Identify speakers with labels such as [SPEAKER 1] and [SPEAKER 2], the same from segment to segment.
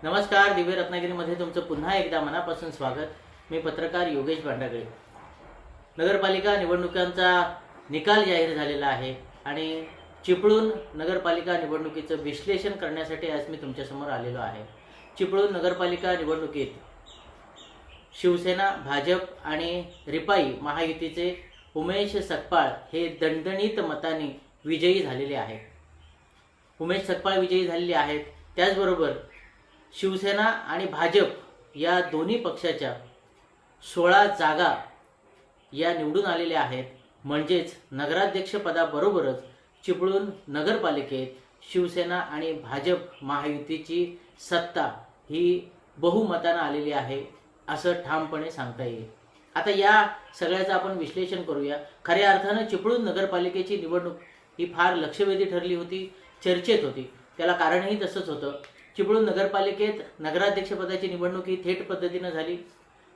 [SPEAKER 1] नमस्कार. दिव्य रत्नागिरीमध्ये तुमचं पुन्हा एकदा मनापासून स्वागत. मी पत्रकार योगेश भांडागळे. नगरपालिका निवडणुकांचा निकाल जाहीर झालेला आहे आणि चिपळूण नगरपालिका निवडणुकीचं विश्लेषण करण्यासाठी आज मी तुमच्यासमोर आलेलो आहे. चिपळूण नगरपालिका निवडणुकीत शिवसेना, भाजप आणि रिपाई महायुतीचे उमेश सकपाळ हे दणदणीत मतांनी विजयी झालेले आहेत. उमेश सकपाळ विजयी झालेले आहेत. त्याचबरोबर शिवसेना आणि भाजप या दोन्ही पक्षाच्या 16 जागा या निवडून आलेल्या आहेत. म्हणजेच नगराध्यक्षपदाबरोबरच चिपळूण नगरपालिकेत शिवसेना आणि भाजप महायुतीची सत्ता ही बहुमतानं आलेली आहे असं ठामपणे सांगता येईल. आता या सगळ्याचं आपण विश्लेषण करूया. खऱ्या अर्थानं चिपळूण नगरपालिकेची निवडणूक ही फार लक्षवेधी ठरली होती, चर्चेत होती. त्याला कारणही तसंच होतं. चिपळूण नगरपालिकेत नगराध्यक्षपदाची निवडणूक ही थेट पद्धतीनं झाली.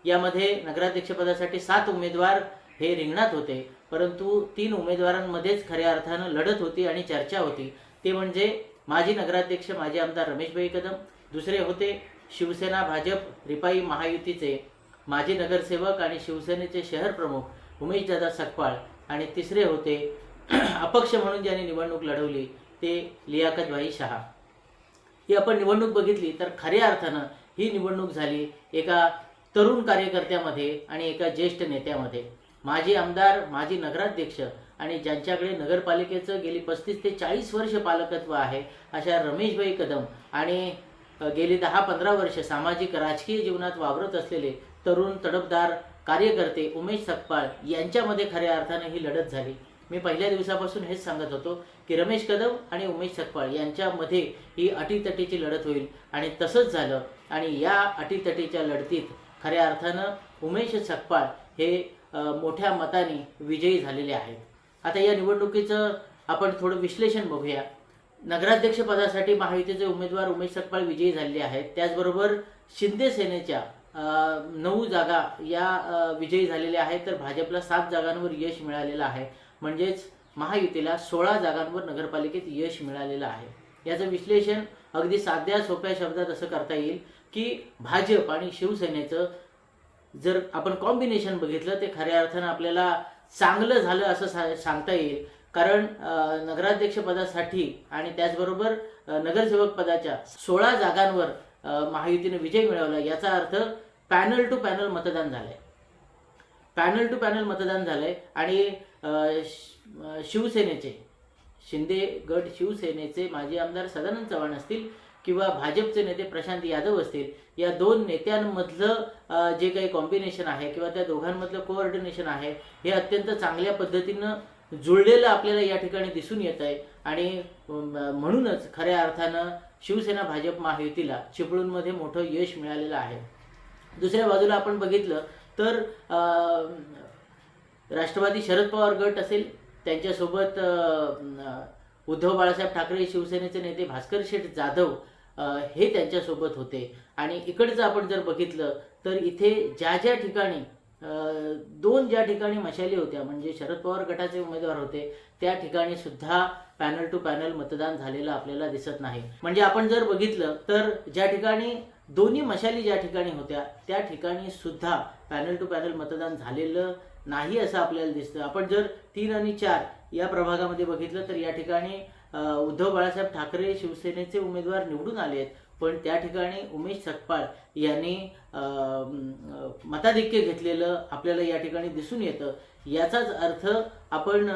[SPEAKER 1] यामध्ये नगराध्यक्षपदासाठी 7 उमेदवार हे रिंगणात होते, परंतु 3 उमेदवारांमध्येच खऱ्या अर्थानं लढत होती आणि चर्चा होती. ते म्हणजे माजी नगराध्यक्ष माजी आमदार रमेशभाई कदम, दुसरे होते शिवसेना भाजप रिपाई महायुतीचे माजी नगरसेवक आणि शिवसेनेचे शहर प्रमुख उमेशदादा सकपाळ, आणि तिसरे होते अपक्ष म्हणून ज्यांनी निवडणूक लढवली ते लियाकतभाई शहा. ही आपण निवडणूक बघितली तर खऱ्या अर्थानं ही निवडणूक झाली एका तरुण कार्यकर्त्यामध्ये आणि एका ज्येष्ठ नेत्यामध्ये. माजी आमदार, माजी नगराध्यक्ष आणि ज्यांच्याकडे नगरपालिकेचं गेली 35 ते 40 वर्ष पालकत्व आहे अशा रमेशभाई कदम आणि गेली 10-15 वर्ष सामाजिक राजकीय जीवनात वावरत असलेले तरुण तडफदार कार्यकर्ते उमेश सकपाळ यांच्यामध्ये खऱ्या अर्थानं ही लढत झाली. मी पहिल्या दिवसापासून हेच सांगत होतो की रमेश कदम आणि उमेश सकपाळ यांच्यामध्ये ही अटीतटीची लढत होईल आणि तसंच झालं. आणि या अटीतटीच्या लढतीत खऱ्या अर्थानं उमेश सकपाळ हे मोठ्या मताने विजयी झालेले आहेत. आता या निवडणुकीचं आपण थोडं विश्लेषण बघूया. नगराध्यक्ष पदासाठी महायुतीचे उमेदवार उमेश सकपाळ विजयी झालेले आहेत. त्याचबरोबर शिंदे सेनेच्या 9 जागा या विजयी झालेल्या आहेत, तर भाजपला 7 जागांवर यश मिळालेलं आहे. म्हणजेच महायुतीला 16 जागांवर नगरपालिकेत यश मिळालेलं आहे. याचं विश्लेषण अगदी साध्या सोप्या शब्दात असं करता येईल की भाजप आणि शिवसेनेचं जर आपण कॉम्बिनेशन बघितलं ते खऱ्या अर्थानं आपल्याला चांगलं झालं असं सांगता येईल. कारण नगराध्यक्ष पदासाठी आणि त्याचबरोबर नगरसेवक पदाच्या 16 जागांवर महायुतीने विजय मिळवला. याचा अर्थ पॅनल टू पॅनल मतदान झालंय. पॅनल टू पॅनल मतदान झालंय आणि शिवसेनेचे शिंदे गट शिवसेनेचे माजी आमदार सदानंद चव्हाण असतील किंवा भाजपचे नेते प्रशांत यादव असतील, या 2 नेत्यांमधलं जे काही कॉम्बिनेशन आहे किंवा त्या दोघांमधलं कोऑर्डिनेशन आहे हे अत्यंत चांगल्या पद्धतीनं जुळलेलं आपल्याला या ठिकाणी दिसून येत आहे. आणि म्हणूनच खऱ्या अर्थानं शिवसेना भाजप महायुतीला चिपळूणमध्ये मोठं यश मिळालेलं आहे. दुसऱ्या बाजूला आपण बघितलं तर राष्ट्रवादी शरद पवार गट असेल, त्यांच्यासोबत उद्धव बाळासाहेब ठाकरे शिवसेनेचे नेते भास्कर शेठ जाधव हे त्यांच्यासोबत होते. आणि इकडचं आपण जर बघितलं तर इथे ज्या ठिकाणी 2 ठिकाणी मशाली होत्या म्हणजे शरद पवार गटाचे उमेदवार होते त्या ठिकाणी सुद्धा पॅनल टू पॅनल मतदान झालेलं आपल्याला दिसत नाही. म्हणजे आपण जर बघितलं तर ज्या ठिकाणी दोन्ही मशाली ज्या ठिकाणी होत्या त्या ठिकाणी सुद्धा पॅनल टू पॅनल मतदान झालेलं नाही असं आपल्याला दिसतं. आपण जर 3 आणि 4 या प्रभागामध्ये बघितलं तर या ठिकाणी उद्धव बाळासाहेब ठाकरे शिवसेनेचे उमेदवार निवडून आले आहेत, पण त्या ठिकाणी उमेश सकपाळ यांनी मताधिक्य घेतलेलं आपल्याला या ठिकाणी दिसून येतं. याचाच अर्थ आपण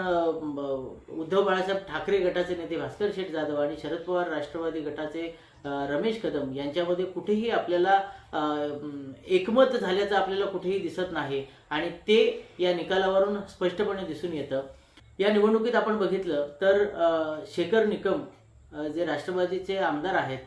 [SPEAKER 1] उद्धव बाळासाहेब ठाकरे गटाचे नेते भास्कर शेठ जाधव आणि शरद पवार राष्ट्रवादी गटाचे रमेश कदम यांच्यामध्ये कुठेही आपल्याला एकमत झाल्याचं आपल्याला कुठेही दिसत नाही आणि ते या निकालावरून स्पष्टपणे दिसून येतं. या निवडणुकीत आपण बघितलं तर शेखर निकम जे राष्ट्रवादीचे आमदार आहेत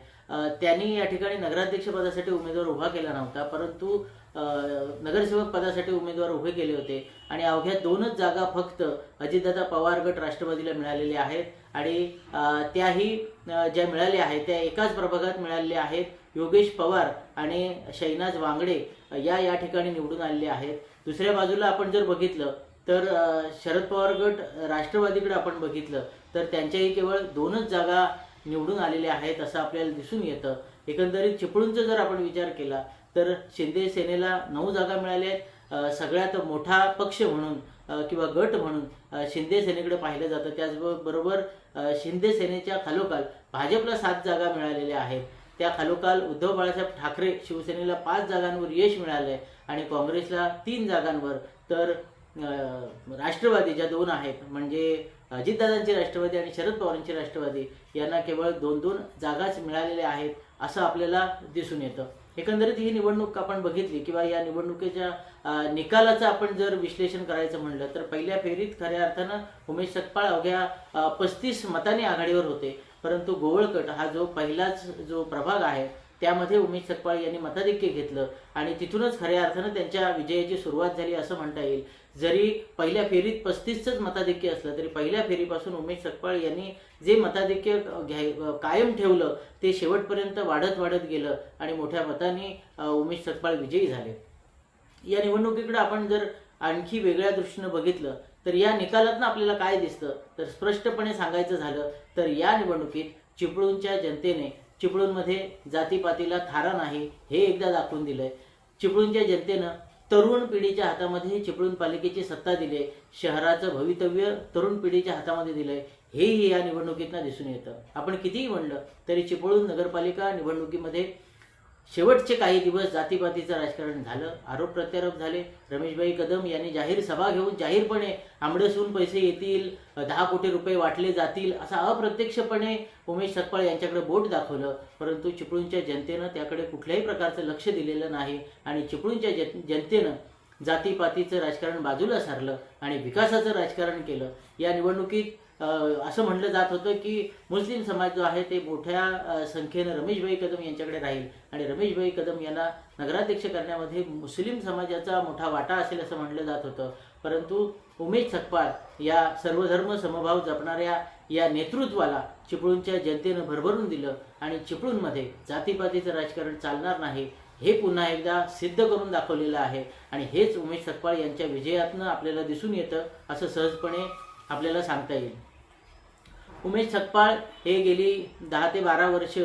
[SPEAKER 1] त्यांनी या ठिकाणी नगराध्यक्ष पदासाठी उमेदवार उभा केला नव्हता, परंतु नगरसेवक पदासाठी उमेदवार उभे केले होते. आणि अवघ्या 2च जागा फक्त अजितदादा पवार गट राष्ट्रवादीला मिळालेल्या आहेत आणि त्याही ज्या मिळाल्या आहेत त्या एकाच प्रभागात मिळालेल्या आहेत. योगेश पवार आणि शैनाज वांगडे या ठिकाणी निवडून आलेले आहेत. दुसऱ्या बाजूला आपण जर बघितलं तर शरद पवार गट राष्ट्रवादीकडे आपण बघितलं तर त्यांच्याही केवळ 2च जागा निवडून आलेले आहेत असं आपल्याला दिसून येतं. एकंदरीत चिपळूणचा जर आपण विचार केला तर शिंदे सेनेला 9 जागा मिळाल्या आहेत. सगळ्यात मोठा पक्ष म्हणून किंवा गट म्हणून शिंदे सेनेकडे पाहिलं जातं. त्याचबरोबर शिंदे सेनेच्या खालोखाल भाजपला 7 जागा मिळालेल्या आहेत. त्या खालोखाल उद्धव बाळासाहेब ठाकरे शिवसेनेला 5 जागांवर यश मिळालंय आणि काँग्रेसला 3 जागांवर, तर राष्ट्रवादी ज्या 2 आहेत म्हणजे अजितदादांची राष्ट्रवादी आणि शरद पवारांची राष्ट्रवादी यांना केवळ 2-2 जागाच मिळालेल्या आहेत असं आपल्याला दिसून येतं. एकंदरीत ही निवडणूक आपण बघितली किंवा या निवडणुकीच्या निकालाचं आपण जर विश्लेषण करायचं म्हणलं तर पहिल्या फेरीत खऱ्या अर्थानं उमेश सपकाळ अवघ्या 35 मतांनी आघाडीवर होते. परंतु गोवळकट हा जो पहिलाच जो प्रभाग आहे त्यामध्ये उमेश सपकाळ यांनी मताधिक्य घेतलं आणि तिथूनच खऱ्या अर्थानं त्यांच्या विजयाची सुरुवात झाली असं म्हणता येईल. जरी पहिल्या फेरीत 35च मताधिक्य असलं तरी पहिल्या फेरीपासून उमेश सपकाळ यांनी जे मताधिक्य कायम ठेवलं ते शेवटपर्यंत वाढत गेलं आणि मोठ्या मतांनी उमेश सपकाळ विजयी झाले. या निवडणुकीकडे आपण जर आणखी वेगळ्या दृष्टीनं बघितलं तर या निकालातनं आपल्याला काय दिसतं तर स्पष्टपणे सांगायचं झालं तर या निवडणुकीत चिपळूणच्या जनतेने चिपळूणमध्ये जातीपातीला थारा नाही हे एकदा दाखवून दिलंय. चिपळूणच्या जनतेनं तरुण पिढीच्या हातामध्ये चिपळूण पालिकेची सत्ता दिली, शहराचं भवितव्य तरुण पिढीच्या हातामध्ये दिलंय हेही या निवडणुकीतनं दिसून येतं. आपण कितीही म्हणलं तरी चिपळूण नगरपालिका निवडणुकीमध्ये शेवटचे काही दिवस जातीपातीचं राजकारण झालं, आरोप प्रत्यारोप झाले. रमेशभाई कदम यांनी जाहीर सभा घेऊन जाहीरपणे आमडसून पैसे येतील, 10 कोटी रुपये वाटले जातील असं अप्रत्यक्षपणे उमेश सपकाळ यांच्याकडे बोट दाखवलं. परंतु चिपळूणच्या जनतेनं त्याकडे कुठल्याही प्रकारचं लक्ष दिलेलं नाही आणि चिपळूणच्या जनतेनं जातीपातीचं राजकारण बाजूला सारलं आणि विकासाचं राजकारण केलं. या निवडणुकीत असं म्हणलं जात होतं की मुस्लिम समाज जो आहे ते मोठ्या संख्येनं रमेशभाई कदम यांच्याकडे राहील आणि रमेशभाई कदम यांना नगराध्यक्ष करण्यामध्ये मुस्लिम समाजाचा मोठा वाटा असेल असं म्हणलं जात होतं. परंतु उमेश सपकाळ या सर्वधर्म समभाव जपणाऱ्या या नेतृत्वाला चिपळूणच्या जनतेनं भरभरून दिलं आणि चिपळूणमध्ये जातीपातीचं राजकारण चालणार नाही हे पुन्हा एकदा सिद्ध करून दाखवलेलं आहे आणि हेच उमेश सपकाळ यांच्या विजयातनं आपल्याला दिसून येतं असं सहजपणे आपल्याला सांगता येईल. उमेश सपकाळ हे गेली 10 ते 12 वर्ष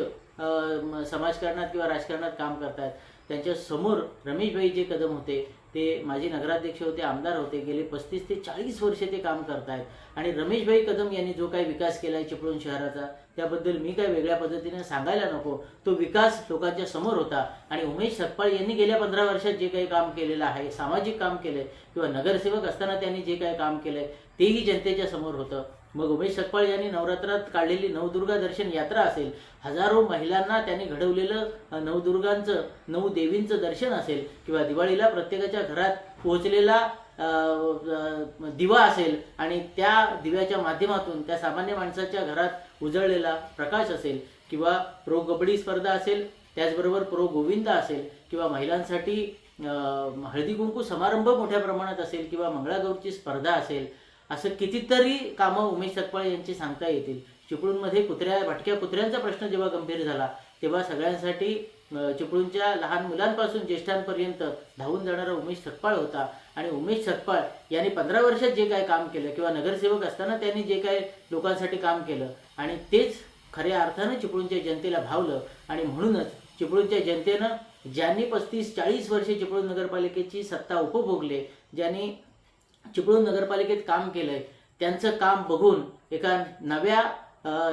[SPEAKER 1] समाजकारणात किंवा राजकारणात काम करतात. त्यांच्या समोर रमेशभाई जे कदम होते ते माजी नगराध्यक्ष होते, आमदार होते, गेले 35 ते 40 वर्ष ते काम करतायत आणि रमेशभाई कदम यांनी जो काही विकास केलाय चिपळूण शहराचा त्याबद्दल मी काय वेगळ्या पद्धतीने सांगायला नको. तो विकास लोकांच्या समोर होता आणि उमेश सपकाळ यांनी गेल्या 15 वर्षात जे काही काम केलेलं आहे, सामाजिक काम केलंय किंवा नगरसेवक असताना त्यांनी जे काही काम केलंय तेही जनतेच्या समोर होतं. मग उमेश सपकाळ यांनी नवरात्रात काढलेली नवदुर्गा दर्शन यात्रा असेल, हजारो महिलांना त्यांनी घडवलेलं नवदुर्गांचं 9 देवींचं दर्शन असेल किंवा दिवाळीला प्रत्येकाच्या घरात पोहोचलेला दिवा असेल आणि त्या दिव्याच्या माध्यमातून त्या सामान्य माणसाच्या घरात उजळलेला प्रकाश असेल किंवा प्रो कबड्डी स्पर्धा असेल, त्याचबरोबर प्रो गोविंदा असेल किंवा महिलांसाठी हळदी कुंकू समारंभ मोठ्या प्रमाणात असेल किंवा मंगळागौरची स्पर्धा असेल, असं कितीतरी कामं उमेश सपकाळ यांची सांगता येतील. चिपळूणमध्ये भटक्या कुत्र्यांचा प्रश्न जेव्हा गंभीर झाला तेव्हा सगळ्यांसाठी चिपळूणच्या लहान मुलांपासून ज्येष्ठांपर्यंत धावून जाणारा उमेश सपकाळ होता आणि उमेश सपकाळ यांनी 15 वर्षात जे काय काम केलं किंवा नगरसेवक असताना त्यांनी जे काय लोकांसाठी काम केलं आणि तेच खऱ्या अर्थानं चिपळूणच्या जनतेला भावलं आणि म्हणूनच चिपळूणच्या जनतेनं ज्यांनी 35-40 वर्षे चिपळूण नगरपालिकेची सत्ता उपभोगले, ज्यांनी चिपळूण नगरपालिकेत काम केलंय त्यांचं काम बघून एका नव्या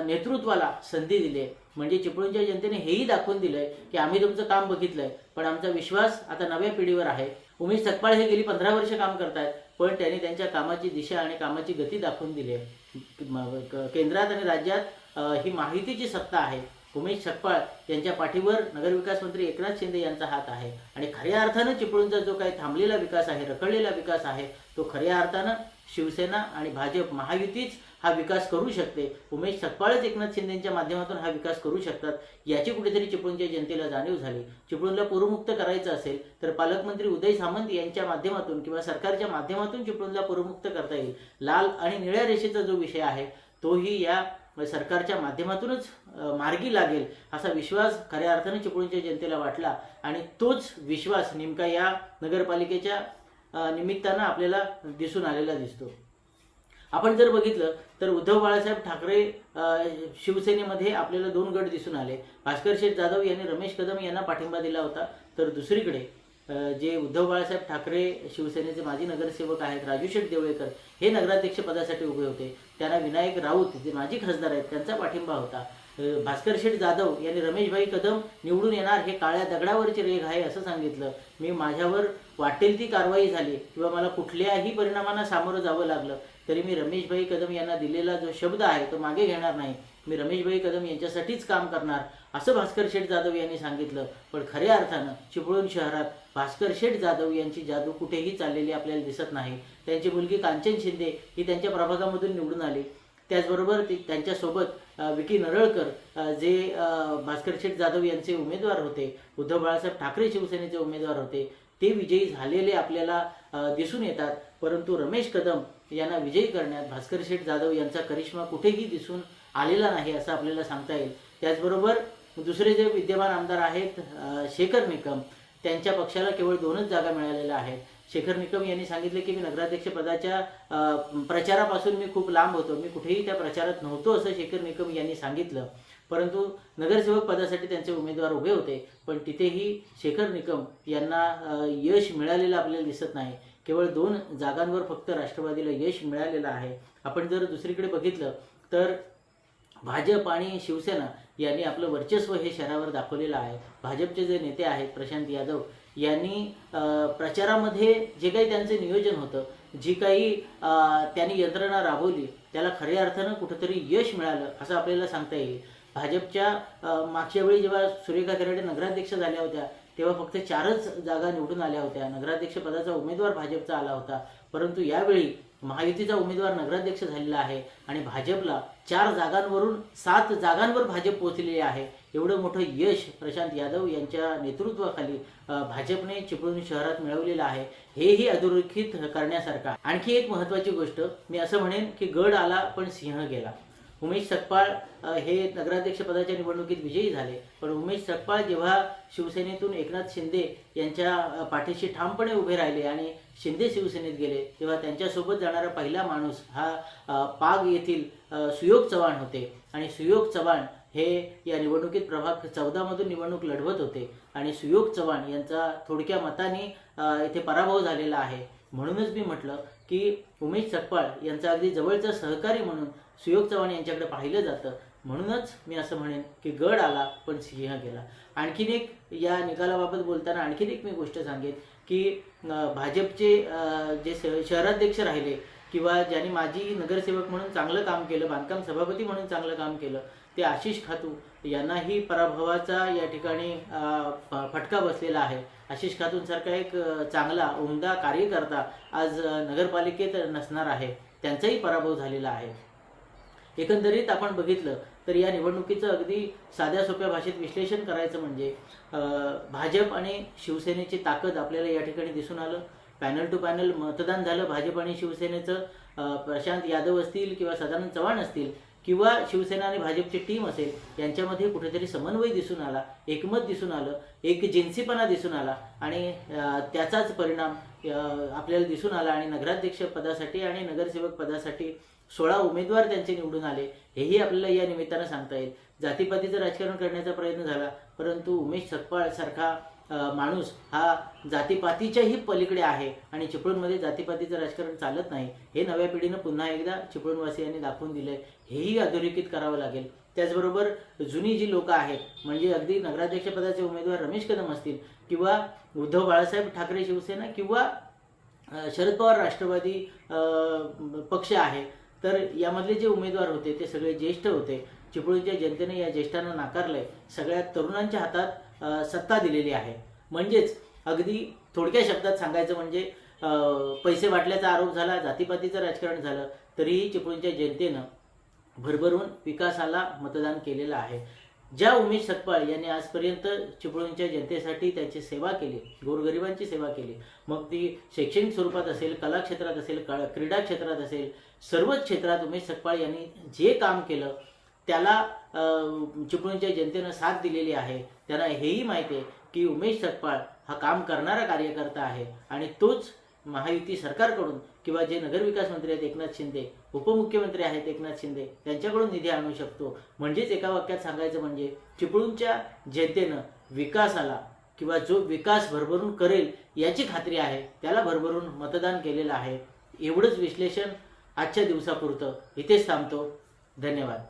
[SPEAKER 1] नेतृत्वाला संधी दिली. म्हणजे चिपळूणच्या जनतेने हेही दाखवून दिलंय की आम्ही तुमचं काम बघितलंय पण आमचा विश्वास आता नव्या पिढीवर आहे. उमेश सपकाळ हे गेली 15 वर्ष काम करतायत पण त्यांनी त्यांच्या कामाची दिशा आणि कामाची गती दाखवून दिली आहे. केंद्रात आणि राज्यात ही माहितीची सत्ता आहे. उमेश सपकाळ यांच्या पाठीवर नगरविकास मंत्री एकनाथ शिंदे यांचा हात आहे आणि खऱ्या अर्थानं चिपळूणचा जो काही थांबलेला विकास आहे, रखडलेला विकास आहे तो खऱ्या अर्थानं शिवसेना आणि भाजप महायुतीच हा विकास करू शकते. उमेश सपकाळच एकनाथ शिंदेच्या माध्यमातून हा विकास करू शकतात याची कुठेतरी चिपळूणच्या जनतेला जाणीव झाली. चिपळूणला पूरमुक्त करायचं असेल तर पालकमंत्री उदय सामंत यांच्या माध्यमातून किंवा सरकारच्या माध्यमातून चिपळूणला पूरमुक्त करता येईल. लाल आणि निळ्या रेषेचा जो विषय आहे तोही या सरकारच्या माध्यमातूनच मार्गी लागेल असा विश्वास खऱ्या अर्थाने चिपळूणच्या जनतेला वाटला आणि तोच विश्वास नेमका या नगरपालिकेच्या निमित्तानं आपल्याला दिसून आलेला दिसतो. आपण जर बघितलं तर उद्धव बाळासाहेब ठाकरे शिवसेनेमध्ये आपल्याला 2 गट दिसून आले. भास्कर शेठ जाधव यांनी रमेश कदम यांना पाठिंबा दिला होता, तर दुसरीकडे जे उद्धव बाळासाहेब ठाकरे शिवसेनेचे माजी नगरसेवक आहेत राजू शेठ देवळेकर हे नगराध्यक्ष पदासाठी उभे होते. त्यांना विनायक राऊत जे माजी खासदार आहेत त्यांचा पाठिंबा होता. भास्कर शेठ जाधव यांनी रमेशभाई कदम निवडून येणार हे काळ्या दगडावरची रेघ आहे असं सांगितलं. मी माझ्यावर वाटेल ती कारवाई झाली किंवा मला कुठल्याही परिणामांना सामोरं जावं लागलं तरी मी रमेशभाई कदम यांना दिलेला जो शब्द आहे तो मागे घेणार नाही. मी रमेशभाई कदम यांच्यासाठीच काम करणार असं भास्कर शेठ जाधव यांनी सांगितलं. पण खऱ्या अर्थानं चिपळूण शहरात भास्कर शेठ जाधव यांची जादू कुठेही चाललेली आपल्याला दिसत नाही. त्यांची मुलगी कांचन शिंदे ही त्यांच्या प्रभागामधून निवडून आली. त्याचबरोबर त्यांच्यासोबत विकी नरळकर जे भास्कर शेठ जाधव यांचे उमेदवार होते, उद्धव बाळासाहेब ठाकरे शिवसेनेचे उमेदवार होते, ते विजयी झालेले आपल्याला दिसून येतात. परंतु रमेश कदम यांना विजयी करण्यात भास्कर शेठ जाधव यांचा करिश्मा कुठेही दिसून आलेला नाही असं आपल्याला सांगता येईल. त्याचबरोबर दुसरे जे विद्यमान आमदार आहेत शेखर निकम, त्यांच्या पक्षाला केवळ 2च जागा मिळालेल्या आहेत. शेखर निकम यांनी सांगितले की मी नगराध्यक्ष पदाच्या प्रचारापासून मी खूप लांब होतो, मी कुठेही त्या प्रचारात नव्हतो असं शेखर निकम यांनी सांगितलं. परंतु नगरसेवक पदासाठी त्यांचे उमेदवार उभे होते, पण तिथेही शेखर निकम यांना यश मिळालेलं आपल्याला दिसत नाही. केवळ 2 जागांवर फक्त राष्ट्रवादीला यश मिळालेलं आहे. आपण जर दुसरीकडे बघितलं तर भाजप आणि शिवसेना यांनी आपलं वर्चस्व हे शहरावर दाखवलेलं आहे. भाजपचे जे नेते आहेत प्रशांत यादव यांनी प्रचारामध्ये जे काही त्यांचं नियोजन होतं, जी काही त्यांनी यंत्रणा राबवली त्याला खऱ्या अर्थानं कुठंतरी यश मिळालं असं आपल्याला सांगता येईल. भाजपच्या मागच्या वेळी जेव्हा सुरेखा खराडे नगराध्यक्ष झाल्या होत्या तेव्हा फक्त 4च जागा निवडून आल्या होत्या. नगराध्यक्ष पदाचा उमेदवार भाजपचा आला होता. परंतु यावेळी महायुतीचा उमेदवार नगराध्यक्ष झालेला आहे आणि भाजपला 4 जागांवरून 7 जागांवर भाजप पोहोचलेली आहे. एवढं मोठं यश प्रशांत यादव यांच्या नेतृत्वाखाली भाजपने चिपळूण शहरात मिळवलेलं आहे. हेही अधोरेखित करण्यासारखं. आणखी एक महत्त्वाची गोष्ट मी असं म्हणेन की गड आला पण सिंह गेला. उमेश सकपाळ हे नगराध्यक्ष पदाच्या निवडणुकीत विजयी झाले, पण उमेश सकपाळ जेव्हा शिवसेनेतून एकनाथ शिंदे यांच्या पाठीशी ठामपणे उभे राहिले आणि शिंदे शिवसेनेत गेले तेव्हा त्यांच्यासोबत जाणारा पहिला माणूस हा पाग येथील सुयोग चव्हाण होते. आणि सुयोग चव्हाण हे या निवडणुकीत प्रभाग 14 मधून निवडणूक लढवत होते आणि सुयोग चव्हाण यांचा थोडक्या मताने इथे पराभव झालेला आहे. म्हणूनच मी म्हटलं की उमेश सकपाळ यांचा अगदी जवळचा सहकारी म्हणून सुयोग चव्हाण यांच्याकडे पाहिलं जातं. म्हणूनच मी असं म्हणेन की गड आला पण सिंह गेला. आणखीन एक या निकालाबाबत बोलताना आणखीन एक मी गोष्ट सांगेन की भाजपचे जे शहराध्यक्ष राहिले किंवा ज्यांनी माजी नगरसेवक म्हणून चांगलं काम केलं, बांधकाम सभापती म्हणून चांगलं काम केलं, ते आशिष खातू यांनाही पराभवाचा या ठिकाणी फटका बसलेला आहे. आशिष खातूंसारखा एक चांगला उमदा कार्यकर्ता आज नगरपालिकेत नसणार आहे, त्यांचाही पराभव झालेला आहे. एकंदरीत आपण बघितलं तर या निवडणुकीचं अगदी साध्या सोप्या भाषेत विश्लेषण करायचं म्हणजे भाजप आणि शिवसेनेची ताकद आपल्याला या ठिकाणी दिसून आलं. पॅनल टू पॅनल मतदान झालं भाजप आणि शिवसेनेचं. प्रशांत यादव असतील किंवा सदानंद चव्हाण असतील किंवा शिवसेना आणि भाजपची टीम असेल यांच्यामध्ये कुठेतरी समन्वय दिसून आला, एकमत दिसून आलं, एक जिन्सीपणा दिसून आला आणि त्याचाच परिणाम आपल्याला दिसून आला. आणि नगराध्यक्ष पदासाठी आणि नगरसेवक पदासाठी 16 उमेदवार त्यांचे निवडून आले. हेही आपल्याला या निमित्तानं सांगता येईल. जातीपातीचं राजकारण करण्याचा प्रयत्न झाला, परंतु उमेश सकपाळ सारखा माणूस हा जातीपातीच्याही पलीकडे आहे आणि चिपळूणमध्ये जातीपातीचं राजकारण चालत नाही हे नव्या पिढीनं पुन्हा एकदा चिपळूणवासियांनी दाखवून दिलंय. हेही अधोरेखित करावं लागेल. त्याचबरोबर जुनी जी लोक आहेत म्हणजे अगदी नगराध्यक्षपदाचे उमेदवार रमेश कदम असतील किंवा उद्धव बाळासाहेब ठाकरे शिवसेना किंवा शरद पवार राष्ट्रवादी पक्ष आहे, तर यामधले जे उमेदवार होते ते सगळे ज्येष्ठ होते. चिपळूणच्या जनतेने या ज्येष्ठांना नाकारलंय. सगळ्या तरुणांच्या हातात सत्ता दिलेली आहे. म्हणजेच अगदी थोडक्या शब्दात सांगायचं म्हणजे पैसे वाटल्याचा आरोप झाला, जातीपातीचं राजकारण झालं, तरीही चिपळूणच्या जनतेनं भरभरून विकासाला मतदान केलेलं आहे. ज्या उमेश सकपाळ यांनी आजपर्यंत चिपळूणच्या जनतेसाठी त्यांची सेवा केली, गोरगरिबांची सेवा केली, मग ती शैक्षणिक स्वरूपात असेल, कला क्षेत्रात असेल, क्रीडा क्षेत्रात असेल, सर्वच क्षेत्रात उमेश सकपाळ यांनी जे काम केलं त्याला चिपळूणच्या जनतेनं साथ दिलेली आहे. त्यांना हेही माहिती आहे की उमेश सकपाळ हा काम करणारा कार्यकर्ता आहे आणि तोच महायुती सरकारकडून किंवा जे नगरविकास मंत्री आहेत एकनाथ शिंदे, उपमुख्यमंत्री आहेत एकनाथ शिंदे, त्यांच्याकडून निधी आणू शकतो. म्हणजेच एका वाक्यात सांगायचं म्हणजे चिपळूणच्या जनतेनं विकासाला किंवा जो विकास भरभरून करेल याची खात्री आहे, त्याला भरभरून मतदान केलेलं आहे. एवढंच विश्लेषण आजच्या दिवसापुरतं इथेच थांबतो. धन्यवाद.